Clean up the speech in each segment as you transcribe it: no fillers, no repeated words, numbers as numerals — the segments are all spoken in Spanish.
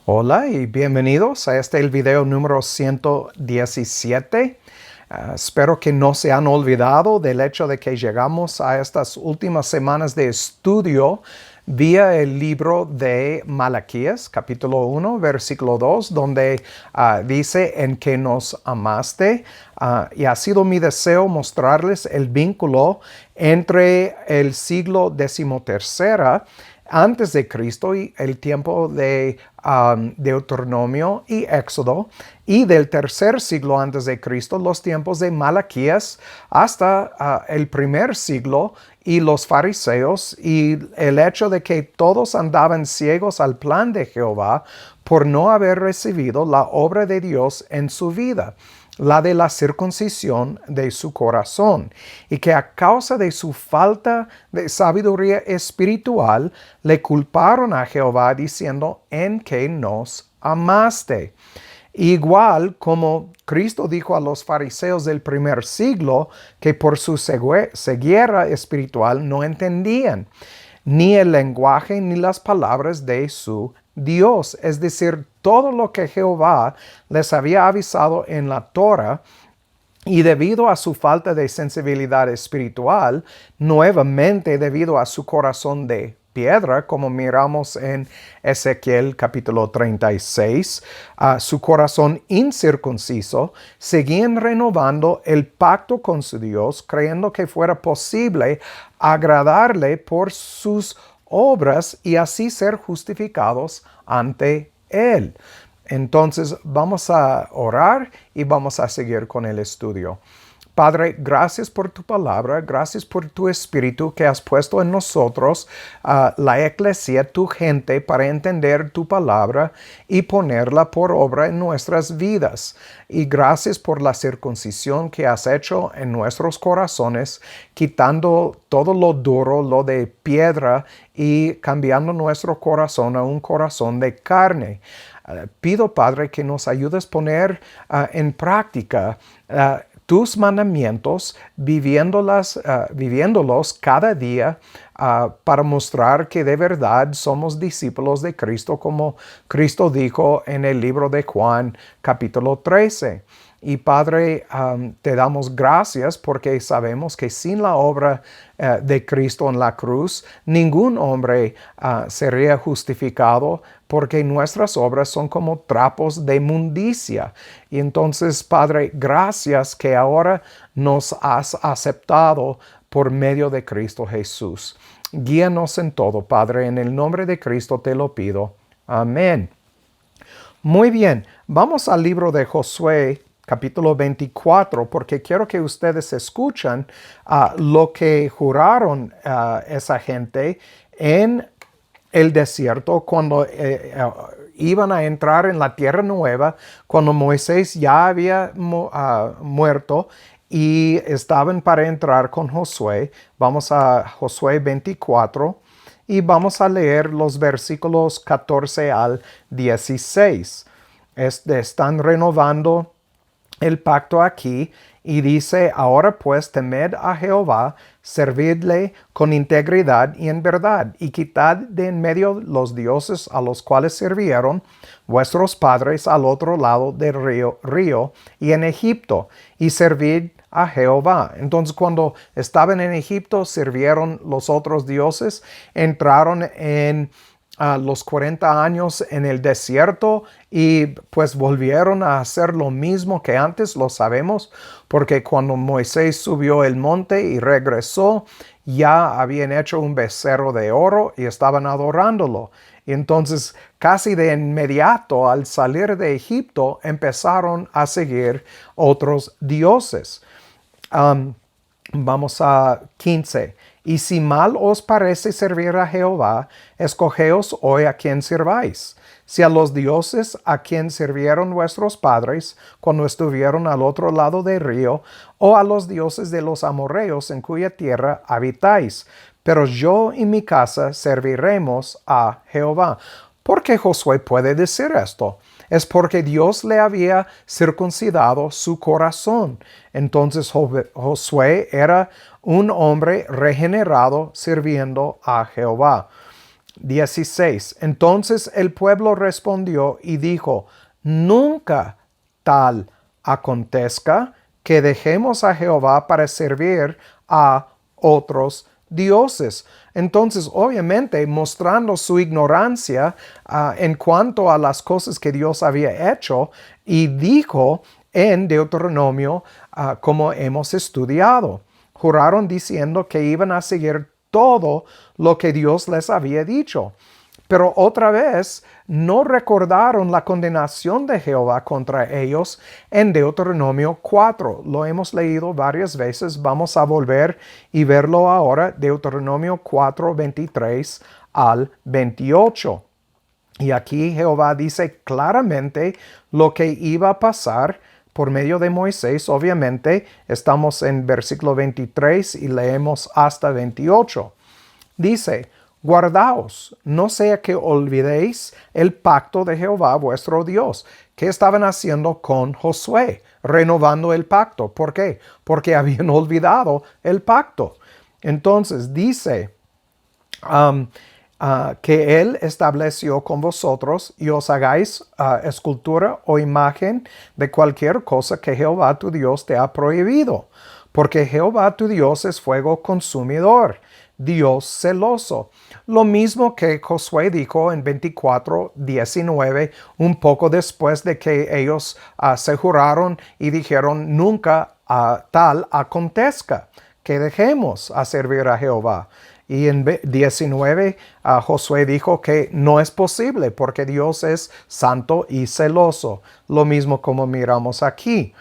Hola y bienvenidos a el video número 117. Espero que no se han olvidado del hecho de que llegamos a estas últimas semanas de estudio vía el libro de Malaquías, capítulo 1, versículo 2, donde dice en que nos amaste. Y ha sido mi deseo mostrarles el vínculo entre el siglo XIII antes de Cristo y el tiempo de Deuteronomio y Éxodo, y del tercer siglo antes de Cristo, los tiempos de Malaquías, hasta el primer siglo y los fariseos, y el hecho de que todos andaban ciegos al plan de Jehová por no haber recibido la obra de Dios en su vida, la de la circuncisión de su corazón, y que a causa de su falta de sabiduría espiritual le culparon a Jehová diciendo en que nos amaste. Igual como Cristo dijo a los fariseos del primer siglo que por su ceguera espiritual no entendían ni el lenguaje ni las palabras de su Dios, es decir, todo lo que Jehová les había avisado en la Torah. Y debido a su falta de sensibilidad espiritual, nuevamente debido a su corazón de piedra, como miramos en Ezequiel capítulo 36, su corazón incircunciso, seguían renovando el pacto con su Dios, creyendo que fuera posible agradarle por sus obras y así ser justificados ante Él. Entonces vamos a orar y vamos a seguir con el estudio. Padre, gracias por tu palabra, gracias por tu espíritu que has puesto en nosotros, la iglesia, tu gente, para entender tu palabra y ponerla por obra en nuestras vidas. Y gracias por la circuncisión que has hecho en nuestros corazones, quitando todo lo duro, lo de piedra, y cambiando nuestro corazón a un corazón de carne. Pido, Padre, que nos ayudes a poner en práctica tus mandamientos, viviéndolos cada día para mostrar que de verdad somos discípulos de Cristo, como Cristo dijo en el libro de Juan, capítulo 13. Y Padre, te damos gracias porque sabemos que sin la obra de Cristo en la cruz, ningún hombre sería justificado, porque nuestras obras son como trapos de inmundicia. Y entonces, Padre, gracias que ahora nos has aceptado por medio de Cristo Jesús. Guíanos en todo, Padre, en el nombre de Cristo te lo pido. Amén. Muy bien, vamos al libro de Josué, capítulo 24, porque quiero que ustedes escuchen lo que juraron esa gente en el desierto cuando iban a entrar en la tierra nueva, cuando Moisés ya había muerto y estaban para entrar con Josué. Vamos a Josué 24 y vamos a leer los versículos 14 al 16. Están renovando el pacto aquí y dice: ahora pues temed a Jehová, servidle con integridad y en verdad, y quitad de en medio los dioses a los cuales sirvieron vuestros padres al otro lado del río y en Egipto, y servid a Jehová. Entonces, cuando estaban en Egipto, sirvieron los otros dioses, entraron en los 40 años en el desierto y pues volvieron a hacer lo mismo que antes, lo sabemos, porque cuando Moisés subió el monte y regresó, ya habían hecho un becerro de oro y estaban adorándolo. Y entonces, casi de inmediato, al salir de Egipto, empezaron a seguir otros dioses. Vamos a 15. Y si mal os parece servir a Jehová, escogeos hoy a quien sirváis. Si a los dioses a quien sirvieron vuestros padres cuando estuvieron al otro lado del río, o a los dioses de los amorreos en cuya tierra habitáis. Pero yo y mi casa serviremos a Jehová. ¿Por qué Josué puede decir esto? Es porque Dios le había circuncidado su corazón. Entonces Josué era un hombre regenerado sirviendo a Jehová. 16. Entonces el pueblo respondió y dijo, nunca tal acontezca que dejemos a Jehová para servir a otros dioses. Entonces, obviamente, mostrando su ignorancia en cuanto a las cosas que Dios había hecho, y dijo en Deuteronomio, como hemos estudiado, juraron diciendo que iban a seguir todo lo que Dios les había dicho. Pero otra vez no recordaron la condenación de Jehová contra ellos en Deuteronomio 4. Lo hemos leído varias veces. Vamos a volver y verlo ahora. Deuteronomio 4, 23 al 28. Y aquí Jehová dice claramente lo que iba a pasar por medio de Moisés. Obviamente estamos en versículo 23 y leemos hasta 28. Dice, guardaos, no sea que olvidéis el pacto de Jehová vuestro Dios. ¿Qué estaban haciendo con Josué? Renovando el pacto. ¿Por qué? Porque habían olvidado el pacto. Entonces dice que Él estableció con vosotros y os hagáis escultura o imagen de cualquier cosa que Jehová tu Dios te ha prohibido. Porque Jehová tu Dios es fuego consumidor, Dios celoso. Lo mismo que Josué dijo en 24:19, un poco después de que ellos se juraron y dijeron, nunca tal acontezca, que dejemos a servir a Jehová. Y en 19, Josué dijo que no es posible porque Dios es santo y celoso. Lo mismo como miramos aquí.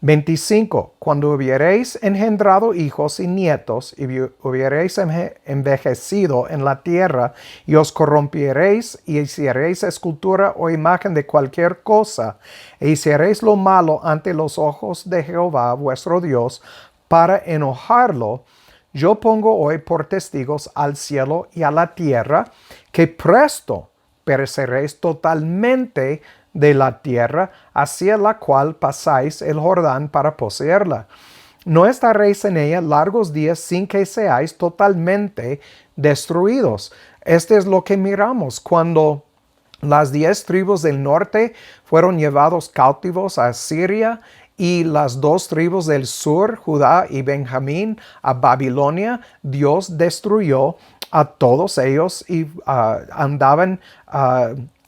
25. Cuando hubiereis engendrado hijos y nietos y hubiereis envejecido en la tierra y os corrompiereis y hiciereis escultura o imagen de cualquier cosa e hiciereis lo malo ante los ojos de Jehová vuestro Dios para enojarlo, yo pongo hoy por testigos al cielo y a la tierra que presto pereceréis totalmente de la tierra hacia la cual pasáis el Jordán para poseerla. No estaréis en ella largos días sin que seáis totalmente destruidos. Este es lo que miramos cuando las 10 tribus del norte fueron llevados cautivos a Siria y las 2 tribus del sur, Judá y Benjamín, a Babilonia. Dios destruyó a todos ellos y andaban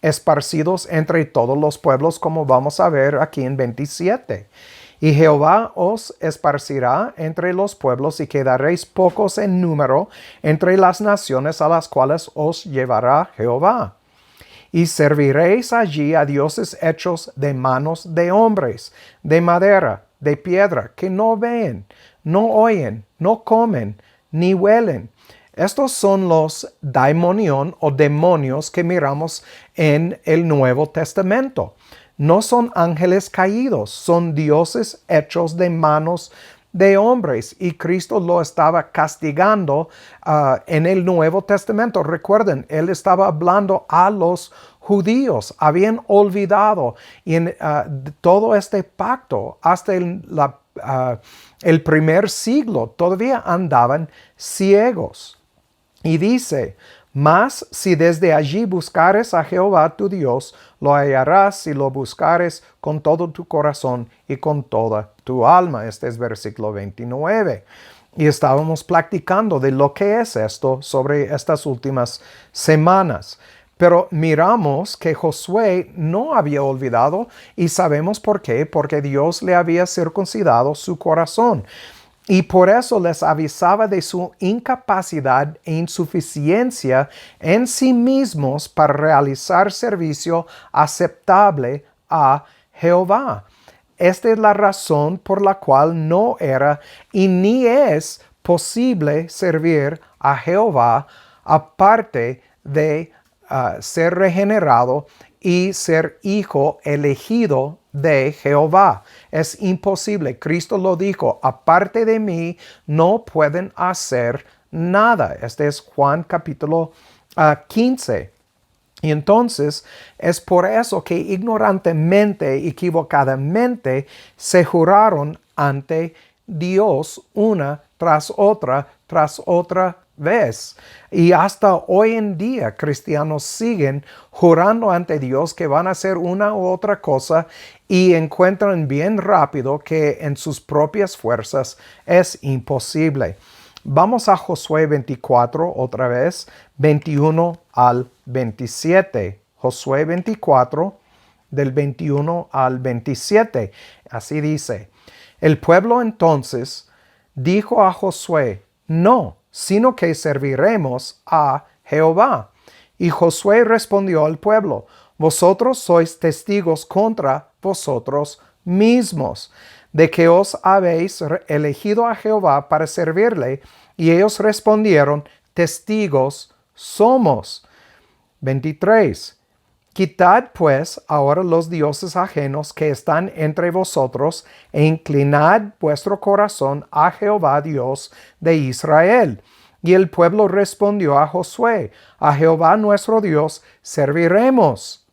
esparcidos entre todos los pueblos, como vamos a ver aquí en 27. Y Jehová os esparcirá entre los pueblos y quedaréis pocos en número entre las naciones a las cuales os llevará Jehová. Y serviréis allí a dioses hechos de manos de hombres, de madera, de piedra, que no ven, no oyen, no comen, ni huelen. Estos son los daimonion o demonios que miramos en el Nuevo Testamento. No son ángeles caídos, son dioses hechos de manos de hombres, y Cristo lo estaba castigando en el Nuevo Testamento. Recuerden, Él estaba hablando a los judíos, habían olvidado y en todo este pacto hasta el primer siglo todavía andaban ciegos. Y dice, mas si desde allí buscares a Jehová tu Dios, lo hallarás si lo buscares con todo tu corazón y con toda tu alma. Este es versículo 29. Y estábamos platicando de lo que es esto sobre estas últimas semanas. Pero miramos que Josué no había olvidado y sabemos por qué, porque Dios le había circuncidado su corazón. Y por eso les avisaba de su incapacidad e insuficiencia en sí mismos para realizar servicio aceptable a Jehová. Esta es la razón por la cual no era y ni es posible servir a Jehová aparte de ser regenerado y ser hijo elegido de Jehová. Es imposible. Cristo lo dijo, aparte de mí no pueden hacer nada. Este es Juan capítulo 15. Y entonces es por eso que ignorantemente, equivocadamente, se juraron ante Dios una tras otra vez. Y hasta hoy en día cristianos siguen jurando ante Dios que van a hacer una u otra cosa y encuentran bien rápido que en sus propias fuerzas es imposible. Vamos a Josué 24 otra vez, 21 al 27. Josué 24, del 21 al 27. Así dice: el pueblo entonces dijo a Josué: no, sino que serviremos a Jehová. Y Josué respondió al pueblo: vosotros sois testigos contra vosotros mismos, de que os habéis elegido a Jehová para servirle. Y ellos respondieron: testigos somos. 23. Quitad pues ahora los dioses ajenos que están entre vosotros, e inclinad vuestro corazón a Jehová Dios de Israel. Y el pueblo respondió a Josué: a Jehová nuestro Dios serviremos,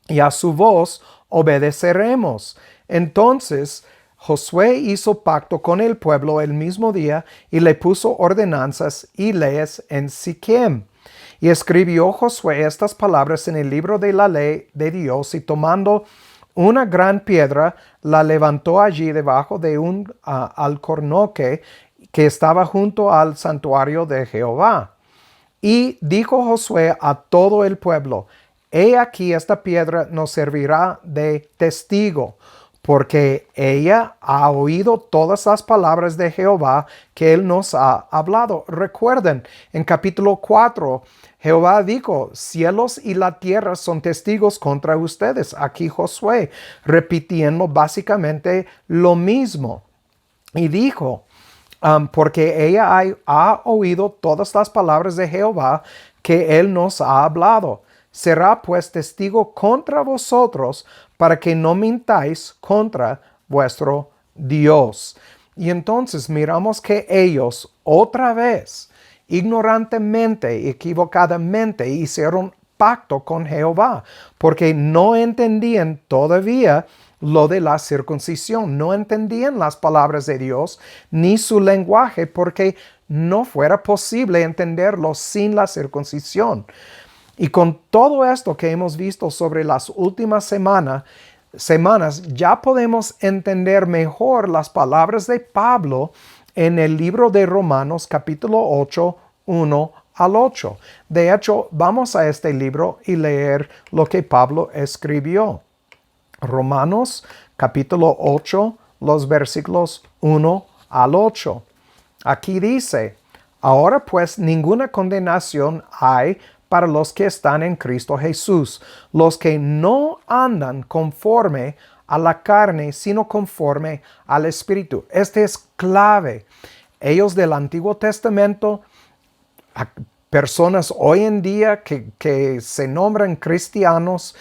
y a su voz obedeceremos. Entonces Josué hizo pacto con el pueblo el mismo día y le puso ordenanzas y leyes en Siquem. Y escribió Josué estas palabras en el libro de la ley de Dios, y tomando una gran piedra, la levantó allí debajo de un alcornoque que estaba junto al santuario de Jehová. Y dijo Josué a todo el pueblo: he aquí, esta piedra nos servirá de testigo, porque ella ha oído todas las palabras de Jehová que él nos ha hablado. Recuerden, en capítulo 4, Jehová dijo: cielos y la tierra son testigos contra ustedes. Aquí Josué repitiendo básicamente lo mismo. Y dijo: porque ella ha oído todas las palabras de Jehová que él nos ha hablado. Será pues testigo contra vosotros, para que no mintáis contra vuestro Dios. Y entonces miramos que ellos otra vez, ignorantemente, equivocadamente, hicieron pacto con Jehová, porque no entendían todavía lo de la circuncisión, no entendían las palabras de Dios ni su lenguaje, porque no fuera posible entenderlo sin la circuncisión. Y con todo esto que hemos visto sobre las últimas semanas, ya podemos entender mejor las palabras de Pablo en el libro de Romanos capítulo 8, 1 al 8. De hecho, vamos a este libro y leer lo que Pablo escribió. Romanos capítulo 8, los versículos 1 al 8. Aquí dice: ahora pues ninguna condenación hay para los que están en Cristo Jesús, los que no andan conforme a la carne, sino conforme al Espíritu. Este es clave. Ellos del Antiguo Testamento, personas hoy en día que se nombran cristianos,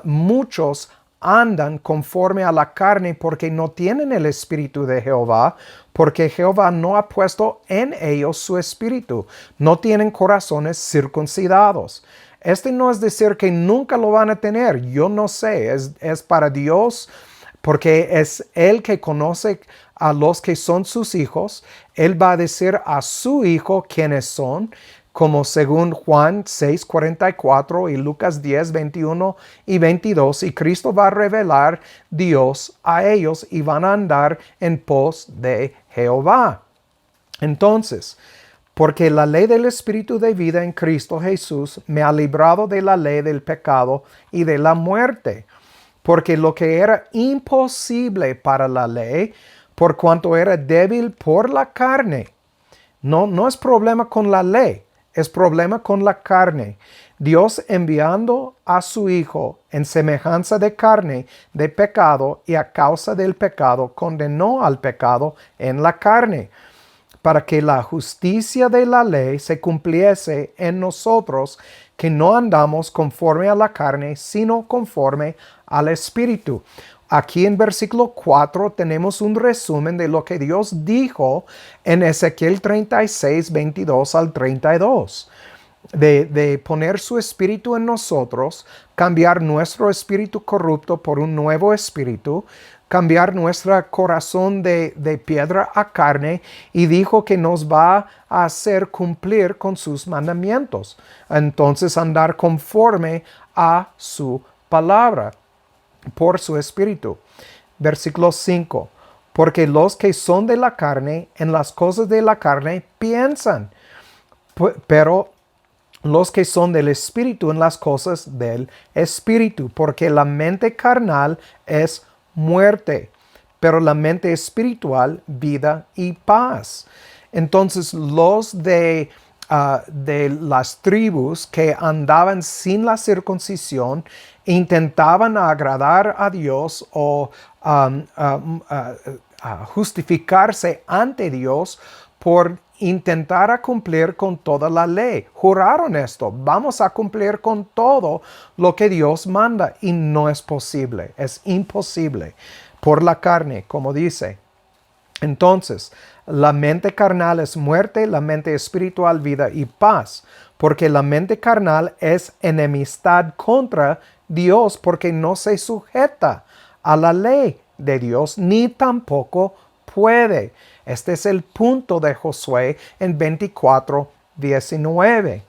muchos andan conforme a la carne porque no tienen el Espíritu de Jehová, porque Jehová no ha puesto en ellos su Espíritu. No tienen corazones circuncidados. Este no es decir que nunca lo van a tener. Yo no sé. Es para Dios, porque es Él que conoce a los que son sus hijos. Él va a decir a su hijo quiénes son, como según Juan 6:44 y Lucas 10:21 y 22, y Cristo va a revelar Dios a ellos y van a andar en pos de Jehová. Entonces, porque la ley del Espíritu de vida en Cristo Jesús me ha librado de la ley del pecado y de la muerte, porque lo que era imposible para la ley, por cuanto era débil por la carne. No es problema con la ley. Es problema con la carne. Dios, enviando a su Hijo en semejanza de carne, de pecado, y a causa del pecado, condenó al pecado en la carne, para que la justicia de la ley se cumpliese en nosotros, que no andamos conforme a la carne, sino conforme al Espíritu. Aquí en versículo 4 tenemos un resumen de lo que Dios dijo en Ezequiel 36, 22 al 32. De poner su espíritu en nosotros, cambiar nuestro espíritu corrupto por un nuevo espíritu, cambiar nuestro corazón de piedra a carne y dijo que nos va a hacer cumplir con sus mandamientos. Entonces andar conforme a su palabra por su espíritu. Versículo 5. Porque los que son de la carne, en las cosas de la carne piensan, pero los que son del espíritu en las cosas del espíritu, porque la mente carnal es muerte, pero la mente espiritual, vida y paz. Entonces los de las tribus que andaban sin la circuncisión intentaban agradar a Dios o justificarse ante Dios por intentar cumplir con toda la ley. Juraron esto, vamos a cumplir con todo lo que Dios manda, y no es posible, es imposible por la carne, como dice. Entonces, la mente carnal es muerte, la mente espiritual vida y paz, porque la mente carnal es enemistad contra Dios, porque no se sujeta a la ley de Dios, ni tampoco puede. Este es el punto de Josué en 24:19.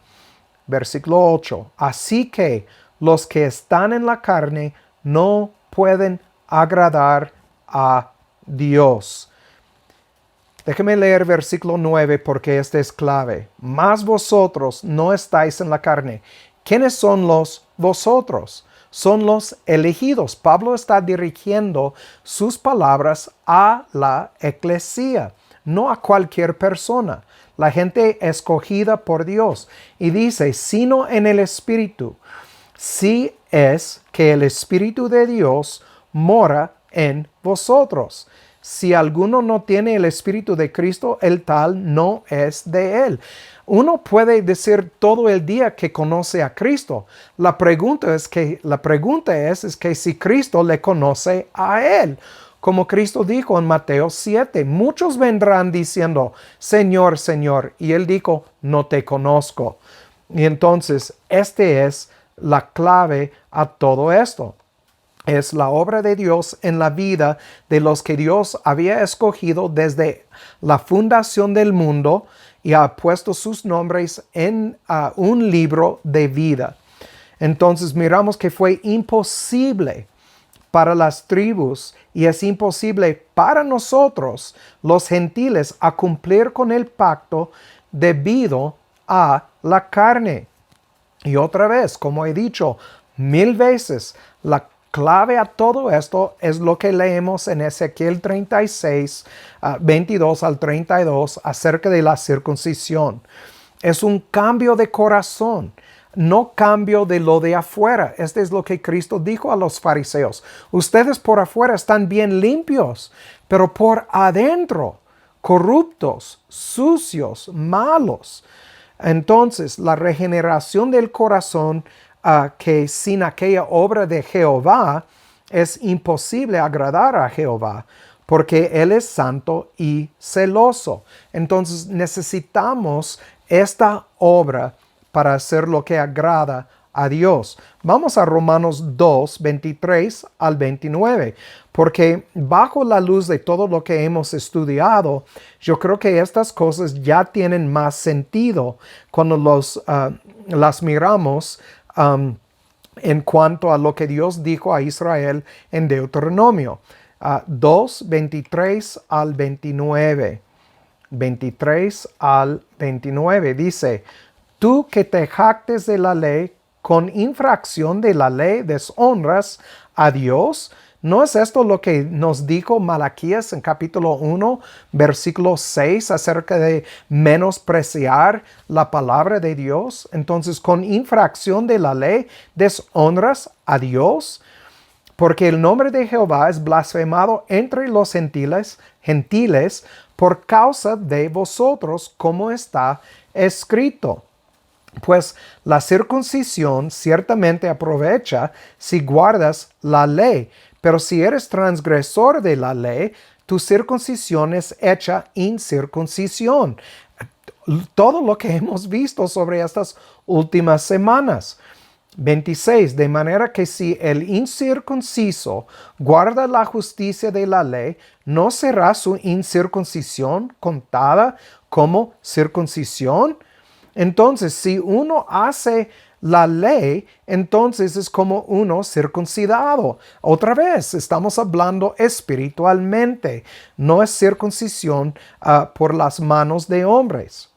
Versículo 8. Así que los que están en la carne no pueden agradar a Dios. Déjeme leer versículo 9 porque este es clave. Mas vosotros no estáis en la carne. ¿Quiénes son los vosotros? Son los elegidos. Pablo está dirigiendo sus palabras a la eclesía, no a cualquier persona. La gente escogida por Dios. Y dice, sino en el Espíritu. Si es que el Espíritu de Dios mora en vosotros. Si alguno no tiene el Espíritu de Cristo, el tal no es de él. Uno puede decir todo el día que conoce a Cristo. La pregunta es que si Cristo le conoce a él. Como Cristo dijo en Mateo 7, muchos vendrán diciendo, Señor, Señor, y él dijo, no te conozco. Y entonces, este es la clave a todo esto. Es la obra de Dios en la vida de los que Dios había escogido desde la fundación del mundo y ha puesto sus nombres en un libro de vida. Entonces miramos que fue imposible para las tribus y es imposible para nosotros, los gentiles, a cumplir con el pacto debido a la carne. Y otra vez, como he dicho 1000 veces, la clave a todo esto es lo que leemos en Ezequiel 36, 22 al 32 acerca de la circuncisión. Es un cambio de corazón, no cambio de lo de afuera. Este es lo que Cristo dijo a los fariseos. Ustedes por afuera están bien limpios, pero por adentro, corruptos, sucios, malos. Entonces, la regeneración del corazón que sin aquella obra de Jehová es imposible agradar a Jehová, porque Él es santo y celoso. Entonces necesitamos esta obra para hacer lo que agrada a Dios. Vamos a Romanos 2, 23 al 29, porque bajo la luz de todo lo que hemos estudiado, yo creo que estas cosas ya tienen más sentido cuando las miramos en cuanto a lo que Dios dijo a Israel en Deuteronomio 2, 23 al 29. 23 al 29 dice, tú que te jactes de la ley, con infracción de la ley deshonras a Dios. ¿No es esto lo que nos dijo Malaquías en capítulo 1, versículo 6, acerca de menospreciar la palabra de Dios? Entonces, con infracción de la ley, deshonras a Dios, porque el nombre de Jehová es blasfemado entre los gentiles por causa de vosotros, como está escrito. Pues la circuncisión ciertamente aprovecha si guardas la ley, pero si eres transgresor de la ley, tu circuncisión es hecha incircuncisión. Todo lo que hemos visto sobre estas últimas semanas. 26. De manera que si el incircunciso guarda la justicia de la ley, ¿no será su incircuncisión contada como circuncisión? Entonces, si uno hace la ley, entonces es como uno circuncidado. Otra vez, estamos hablando espiritualmente. No es circuncisión por las manos de hombres.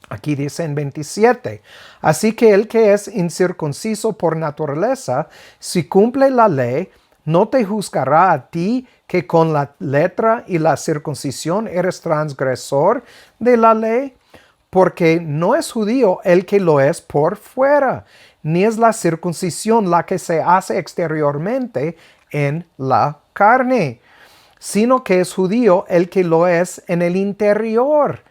Aquí dice en 27, así que el que es incircunciso por naturaleza, si cumple la ley, no te juzgará a ti que con la letra y la circuncisión eres transgresor de la ley, porque no es judío el que lo es por fuera, ni es la circuncisión la que se hace exteriormente en la carne, sino que es judío el que lo es en el interior.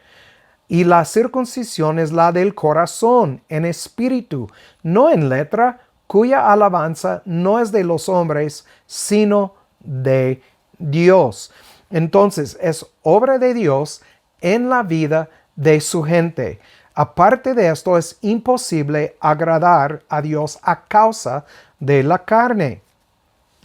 Y la circuncisión es la del corazón, en espíritu, no en letra, cuya alabanza no es de los hombres, sino de Dios. Entonces, es obra de Dios en la vida de su gente. Aparte de esto, es imposible agradar a Dios a causa de la carne.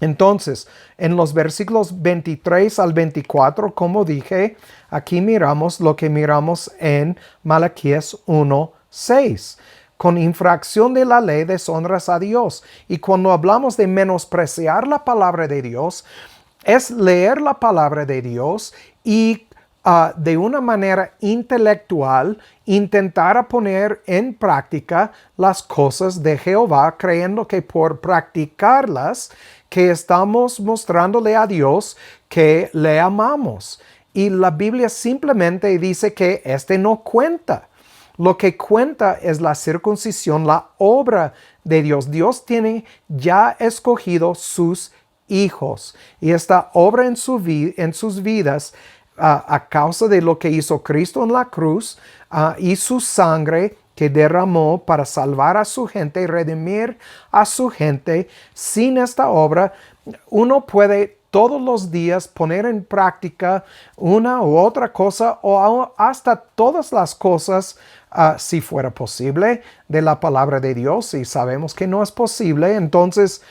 Entonces, en los versículos 23 al 24, como dije, aquí miramos lo que miramos en Malaquías 1:6. Con infracción de la ley deshonras a Dios. Y cuando hablamos de menospreciar la palabra de Dios, es leer la palabra de Dios y de una manera intelectual intentar poner en práctica las cosas de Jehová, creyendo que por practicarlas, que estamos mostrándole a Dios que le amamos. Y la Biblia simplemente dice que no cuenta. Lo que cuenta es la circuncisión, la obra de Dios. Dios tiene ya escogido sus hijos. Y esta obra en sus vidas, a causa de lo que hizo Cristo en la cruz y su sangre que derramó para salvar a su gente y redimir a su gente. Sin esta obra, uno puede todos los días poner en práctica una u otra cosa o hasta todas las cosas, si fuera posible, de la palabra de Dios. Y sabemos que no es posible, entonces,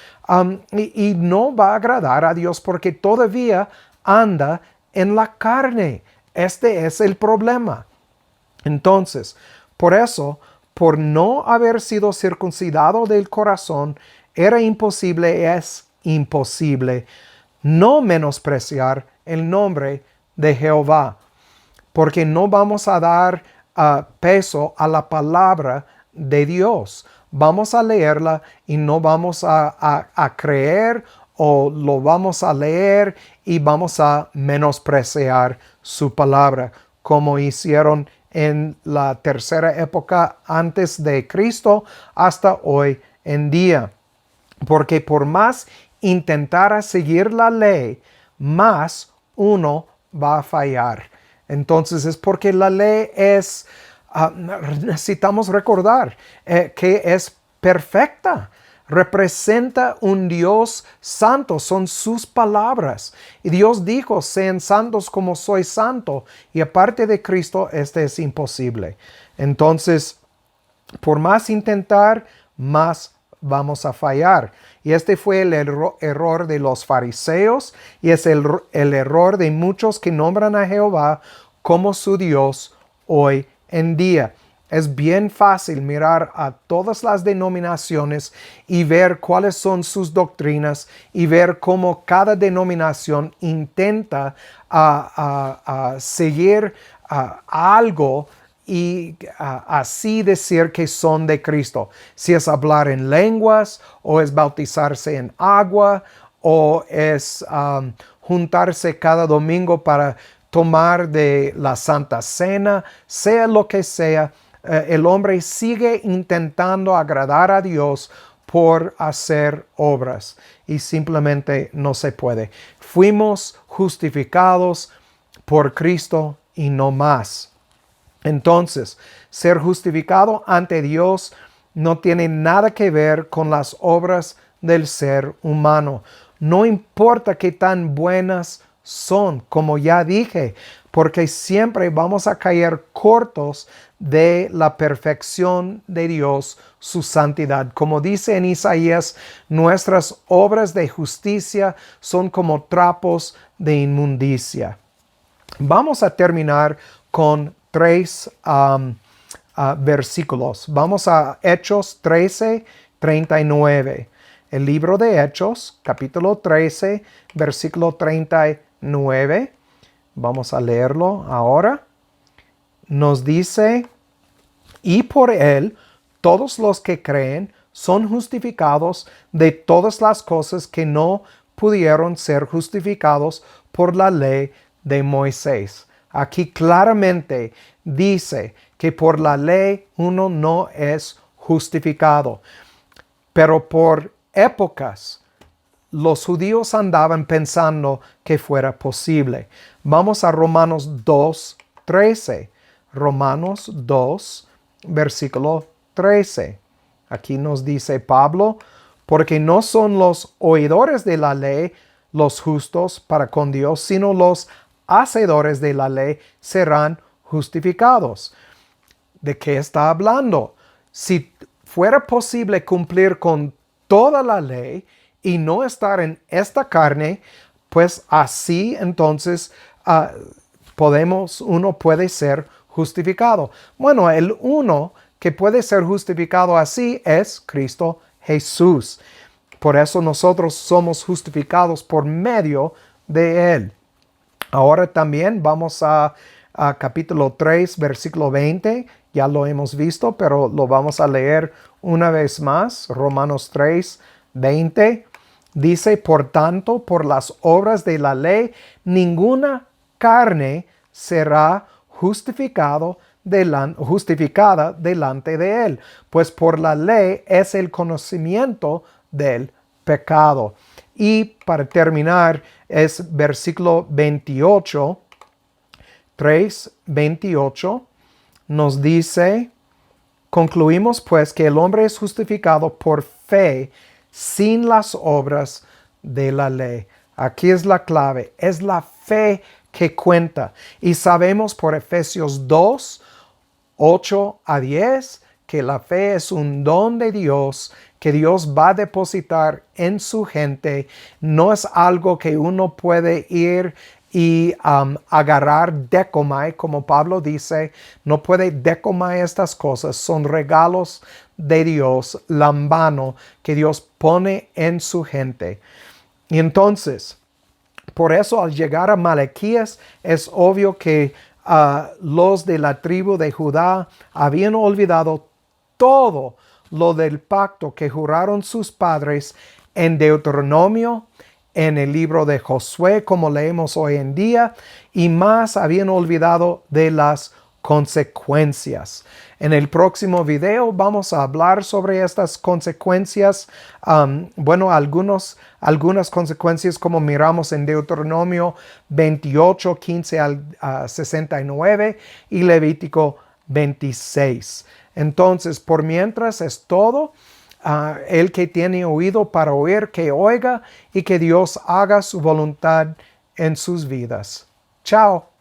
y no va a agradar a Dios porque todavía anda en la carne. Este es el problema. Entonces, por eso, por no haber sido circuncidado del corazón, era imposible, es imposible, no menospreciar el nombre de Jehová, porque no vamos a dar peso a la palabra de Dios. Vamos a leerla y no vamos a creer o lo vamos a leer y vamos a menospreciar su palabra, como hicieron en la tercera época antes de Cristo hasta hoy en día. Porque por más intentara seguir la ley, más uno va a fallar. Entonces es porque la ley es, necesitamos recordar que es perfecta. Representa un Dios santo, son sus palabras. Y Dios dijo, sean santos como soy santo. Y aparte de Cristo, es imposible. Entonces, por más intentar, más vamos a fallar. Y este fue el error de los fariseos y es el error de muchos que nombran a Jehová como su Dios hoy en día. Es bien fácil mirar a todas las denominaciones y ver cuáles son sus doctrinas y ver cómo cada denominación intenta seguir algo y así decir que son de Cristo. Si es hablar en lenguas o es bautizarse en agua o es juntarse cada domingo para tomar de la Santa Cena, sea lo que sea, el hombre sigue intentando agradar a Dios por hacer obras y simplemente no se puede. Fuimos justificados por Cristo y no más. Entonces, ser justificado ante Dios no tiene nada que ver con las obras del ser humano. No importa qué tan buenas son, como ya dije, porque siempre vamos a caer cortos de la perfección de Dios, su santidad. Como dice en Isaías, nuestras obras de justicia son como trapos de inmundicia. Vamos a terminar con tres versículos. Vamos a Hechos 13:39. El libro de Hechos, capítulo 13, versículo 39. Vamos a leerlo ahora. Nos dice, y por él todos los que creen son justificados de todas las cosas que no pudieron ser justificados por la ley de Moisés. Aquí claramente dice que por la ley uno no es justificado, pero por épocas los judíos andaban pensando que fuera posible. Vamos a Romanos 2:13. Romanos 2, versículo 13. Aquí nos dice Pablo, porque no son los oidores de la ley los justos para con Dios, sino los hacedores de la ley serán justificados. ¿De qué está hablando? Si fuera posible cumplir con toda la ley y no estar en esta carne, pues así entonces uno puede ser justificado. Bueno, el uno que puede ser justificado así es Cristo Jesús. Por eso nosotros somos justificados por medio de Él. Ahora también vamos a capítulo 3, versículo 20. Ya lo hemos visto, pero lo vamos a leer una vez más. Romanos 3, 20. Dice, por tanto, por las obras de la ley, ninguna carne será justificada delante de él, pues por la ley es el conocimiento del pecado. Y para terminar es versículo 28, 3:28, nos dice, concluimos pues que el hombre es justificado por fe sin las obras de la ley. Aquí es la clave, es la fe que cuenta. Y sabemos por Efesios 2:8-10, que la fe es un don de Dios que Dios va a depositar en su gente. No es algo que uno puede ir y agarrar decomai, como Pablo dice. No puede decomai estas cosas. Son regalos de Dios, lambano, que Dios pone en su gente. Y entonces, por eso al llegar a Malaquías es obvio que los de la tribu de Judá habían olvidado todo lo del pacto que juraron sus padres en Deuteronomio, en el libro de Josué, como leemos hoy en día, y más habían olvidado de las consecuencias. En el próximo video vamos a hablar sobre estas consecuencias. Algunas consecuencias como miramos en Deuteronomio 28, 15 al 69 y Levítico 26. Entonces, por mientras es todo. El que tiene oído para oír, que oiga y que Dios haga su voluntad en sus vidas. Chao.